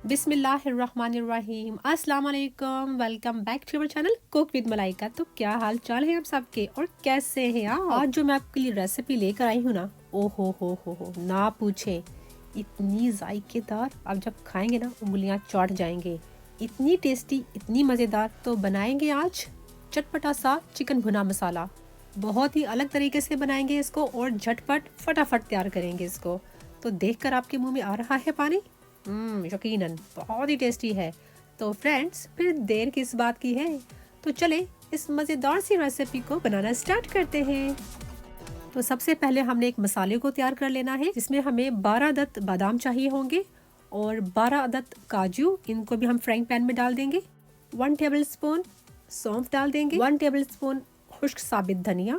बिस्मिल्लाहिर्रहमानिर्रहीम अस्सलाम वालेकुम। Welcome back to our channel cook with Malaika. तो क्या हाल चाल है आप सबके और कैसे हैं आप? आज जो मैं आपके लिए रेसिपी लेकर आई हूँ ना, ओ हो ना पूछे, इतनी जायकेदार, आप जब खाएंगे ना उंगलियां चौंट जाएंगे। इतनी टेस्टी, इतनी मज़ेदार। तो बनाएंगे आज चटपटा सा चिकन भुना मसाला। बहुत ही अलग तरीके से बनाएंगे इसको और झटपट फटाफट तैयार करेंगे इसको। तो देखकर आपके मुंह में आ रहा है पानी। यकीनन बहुत ही टेस्टी है। तो फ्रेंड्स, फिर देर किस बात की है, तो चले इस मज़ेदार सी रेसिपी को बनाना स्टार्ट करते हैं। तो सबसे पहले हमने एक मसाले को तैयार कर लेना है, जिसमें हमें 12 अदद बादाम चाहिए होंगे और 12 अदद काजू। इनको भी हम फ्राइंग पैन में डाल देंगे। 1 टेबल स्पून सौंफ डाल देंगे। 1 टेबल स्पून खुश्क साबित धनिया।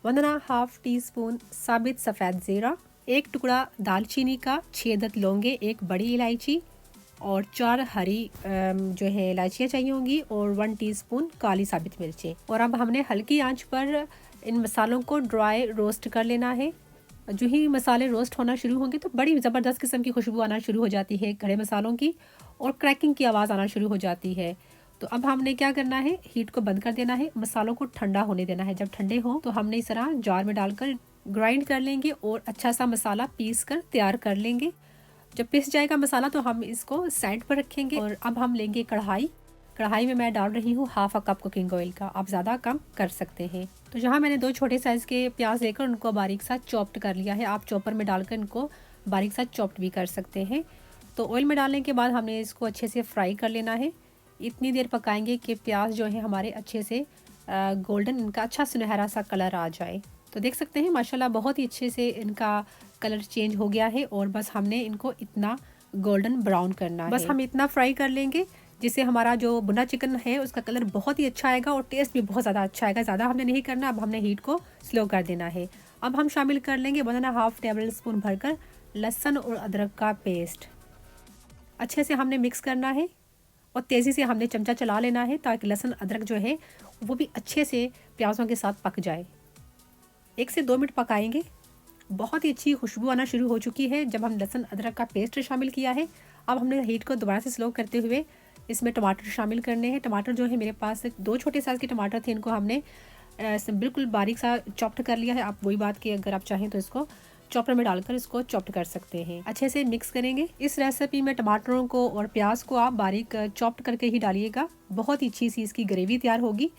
1.5 टीस्पून साबित सफ़ेद ज़ीरा। 1 टुकड़ा दालचीनी का, 6 अदद लौंगे, 1 बड़ी इलायची और 4 हरी जो है इलायचियाँ चाहिए होंगी और 1 टीस्पून काली साबित मिर्चें। और अब हमने हल्की आंच पर इन मसालों को ड्राई रोस्ट कर लेना है। जो ही मसाले रोस्ट होना शुरू होंगे तो बड़ी ज़बरदस्त किस्म की खुशबू आना शुरू हो जाती है खड़े मसालों की, और क्रैकिंग की आवाज़ आना शुरू हो जाती है। तो अब हमने क्या करना है, हीट को बंद कर देना है, मसालों को ठंडा होने देना है। जब ठंडे हो तो हमने इस तरह जार में डालकर ग्राइंड कर लेंगे और अच्छा सा मसाला पीस कर तैयार कर लेंगे। जब पिस जाएगा मसाला तो हम इसको साइड पर रखेंगे। और अब हम लेंगे कढ़ाई में मैं डाल रही हूँ 1/2 कप कुकिंग ऑयल का। आप ज़्यादा कम कर सकते हैं। तो जहाँ मैंने 2 छोटे साइज़ के प्याज लेकर उनको बारीक सा चॉप्ड कर लिया है। आप चॉपर में डालकर इनको बारीक सा चॉप्ड भी कर सकते हैं। तो ऑयल में डालने के बाद हमने इसको अच्छे से फ्राई कर लेना है। इतनी देर पकाएंगे कि प्याज जो है हमारे अच्छे से गोल्डन, इनका अच्छा सुनहरा सा कलर आ जाए। तो देख सकते हैं माशाल्लाह बहुत ही अच्छे से इनका कलर चेंज हो गया है। और बस हमने इनको इतना गोल्डन ब्राउन करना है। बस हम इतना फ्राई कर लेंगे जिससे हमारा जो भुना चिकन है उसका कलर बहुत ही अच्छा आएगा और टेस्ट भी बहुत ज़्यादा अच्छा आएगा। ज़्यादा हमने नहीं करना। अब हमने हीट को स्लो कर देना है। अब हम शामिल कर लेंगे 1.5 टेबल स्पून भरकर लहसुन और अदरक का पेस्ट। अच्छे से हमने मिक्स करना है और तेज़ी से हमने चमचा चला लेना है ताकि लहसुन अदरक जो है वो भी अच्छे से प्याज़ों के साथ पक जाए। 1 से 2 मिनट पकाएंगे। बहुत ही अच्छी खुशबू आना शुरू हो चुकी है जब हम लहसुन अदरक का पेस्ट शामिल किया है। अब हमने हीट को दोबारा से स्लो करते हुए इसमें टमाटर शामिल करने हैं। टमाटर जो है मेरे पास 2 छोटे साइज़ के टमाटर थे, इनको हमने बिल्कुल बारीक सा चॉप्ड कर लिया है। आप वही बात कि अगर आप चाहें तो इसको चॉपर में डालकर इसको चॉप्ड कर सकते हैं। अच्छे से मिक्स करेंगे। इस रेसिपी में टमाटरों को और प्याज को आप बारीक चॉप्ड करके ही डालिएगा। बहुत ही अच्छी सी इसकी ग्रेवी तैयार होगी।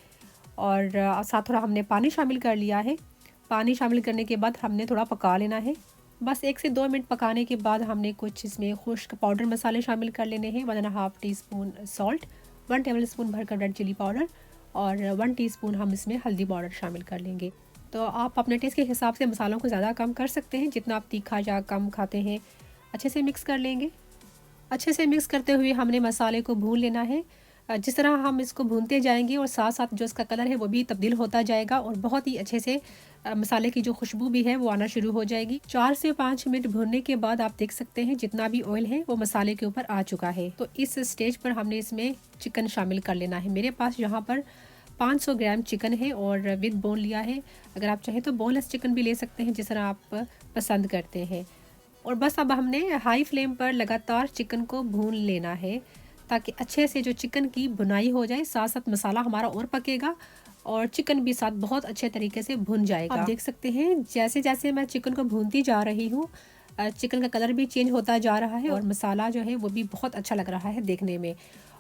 और साथ थोड़ा हमने पानी शामिल कर लिया है। पानी शामिल करने के बाद हमने थोड़ा पका लेना है। बस 1 से 2 मिनट पकाने के बाद हमने कुछ इसमें खुश्क पाउडर मसाले शामिल कर लेने हैं। 1.5 टीस्पून सॉल्ट, 1 टेबल स्पून भरकर रेड चिली पाउडर और 1 टीस्पून हम इसमें हल्दी पाउडर शामिल कर लेंगे। तो आप अपने टेस्ट के हिसाब से मसालों को ज़्यादा कम कर सकते हैं, जितना आप तीखा या कम खाते हैं। अच्छे से मिक्स कर लेंगे। अच्छे से मिक्स करते हुए हमने मसाले को भून लेना है। जिस तरह हम इसको भूनते जाएंगे और साथ साथ जो इसका कलर है वो भी तब्दील होता जाएगा और बहुत ही अच्छे से मसाले की जो खुशबू भी है वो आना शुरू हो जाएगी। 4 से 5 मिनट भूनने के बाद आप देख सकते हैं जितना भी ऑयल है वो मसाले के ऊपर आ चुका है। तो इस स्टेज पर हमने इसमें चिकन शामिल कर लेना है। मेरे पास यहाँ पर 500 ग्राम चिकन है और विद बोन लिया है। अगर आप चाहें तो बोनलेस चिकन भी ले सकते हैं, जिस तरह आप पसंद करते हैं। और बस अब हमने हाई फ्लेम पर लगातार चिकन को भून लेना है ताकि अच्छे से जो चिकन की भुनाई हो जाए, साथ साथ मसाला हमारा और पकेगा और चिकन भी साथ बहुत अच्छे तरीके से भुन जाएगा। आप देख सकते हैं जैसे जैसे मैं चिकन को भूनती जा रही हूँ चिकन का कलर भी चेंज होता जा रहा है और मसाला जो है वो भी बहुत अच्छा लग रहा है देखने में।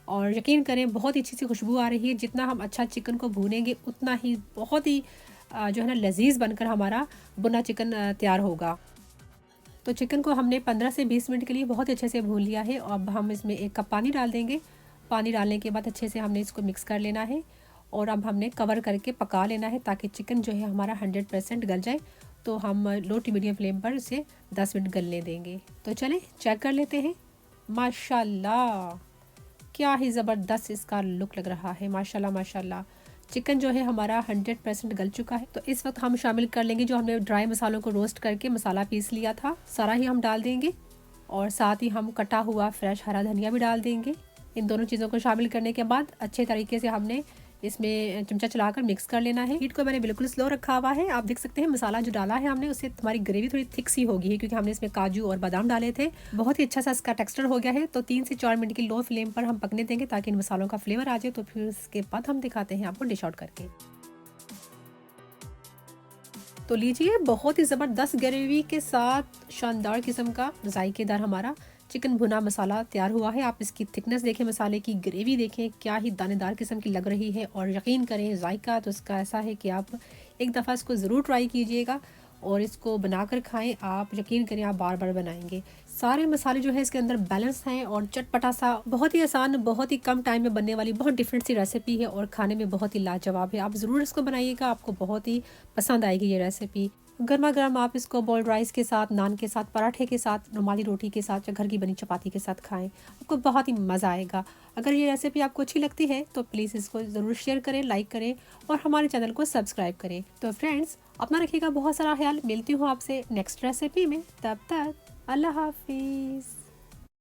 और यकीन करें बहुत ही अच्छी सी खुशबू आ रही है। जितना हम अच्छा चिकन को भूनेंगे उतना ही बहुत ही जो है ना लजीज बनकर हमारा भुना चिकन तैयार होगा। तो चिकन को हमने 15 से 20 मिनट के लिए बहुत अच्छे से भून लिया है। अब हम इसमें 1 कप पानी डाल देंगे। पानी डालने के बाद अच्छे से हमने इसको मिक्स कर लेना है और अब हमने कवर करके पका लेना है ताकि चिकन जो है हमारा 100% गल जाए। तो हम लो टू मीडियम फ्लेम पर इसे 10 मिनट गलने देंगे। तो चलें चेक कर लेते हैं। माशाल्लाह क्या ही ज़बरदस्त इसका लुक लग रहा है। माशाल्लाह माशाल्लाह चिकन जो है हमारा 100% गल चुका है। तो इस वक्त हम शामिल कर लेंगे जो हमने ड्राई मसालों को रोस्ट करके मसाला पीस लिया था, सारा ही हम डाल देंगे। और साथ ही हम कटा हुआ फ्रेश हरा धनिया भी डाल देंगे। इन दोनों चीज़ों को शामिल करने के बाद अच्छे तरीके से हमने इसमें चमचा चलाकर मिक्स कर लेना है। हीट को मैंने बिल्कुल स्लो रखा हुआ है। आप देख सकते हैं मसाला जो डाला है हमने, उससे हमारी ग्रेवी थोड़ी थिक सी होगी है, क्योंकि हमने इसमें काजू और बादाम डाले थे। बहुत ही अच्छा सा इसका टेक्सचर हो गया है। तो 3 से 4 मिनट की लो फ्लेम पर हम पकने देंगे ताकि इन मसालों का फ्लेवर आ जाए। तो फिर उसके बाद हम दिखाते हैं आपको डिश आउट करके। तो लीजिए, बहुत ही ज़बरदस्त ग्रेवी के साथ शानदार किस्म का जायकेदार हमारा चिकन भुना मसाला तैयार हुआ है। आप इसकी थिकनेस देखें, मसाले की ग्रेवी देखें, क्या ही दानेदार किस्म की लग रही है। और यकीन करें, जायका तो इसका ऐसा है कि आप एक दफ़ा इसको ज़रूर ट्राई कीजिएगा और इसको बनाकर खाएं। आप यकीन करें, आप बार बार बनाएंगे। सारे मसाले जो है इसके अंदर बैलेंस हैं और चटपटा सा, बहुत ही आसान, बहुत ही कम टाइम में बनने वाली बहुत डिफरेंट सी रेसिपी है और खाने में बहुत ही लाजवाब है। आप ज़रूर इसको बनाइएगा, आपको बहुत ही पसंद आएगी ये रेसिपी। गर्मा गर्म आप इसको बॉइल्ड राइस के साथ, नान के साथ, पराठे के साथ, रुमाली रोटी के साथ या घर की बनी चपाती के साथ खाएं। आपको बहुत ही मज़ा आएगा। अगर ये रेसिपी आपको अच्छी लगती है तो प्लीज़ इसको ज़रूर शेयर करें, लाइक करें और हमारे चैनल को सब्सक्राइब करें। तो फ्रेंड्स, अपना रखिएगा बहुत सारा ख्याल। मिलती हूँ आपसे नेक्स्ट रेसिपी में। तब तक अल्लाह हाफिज़।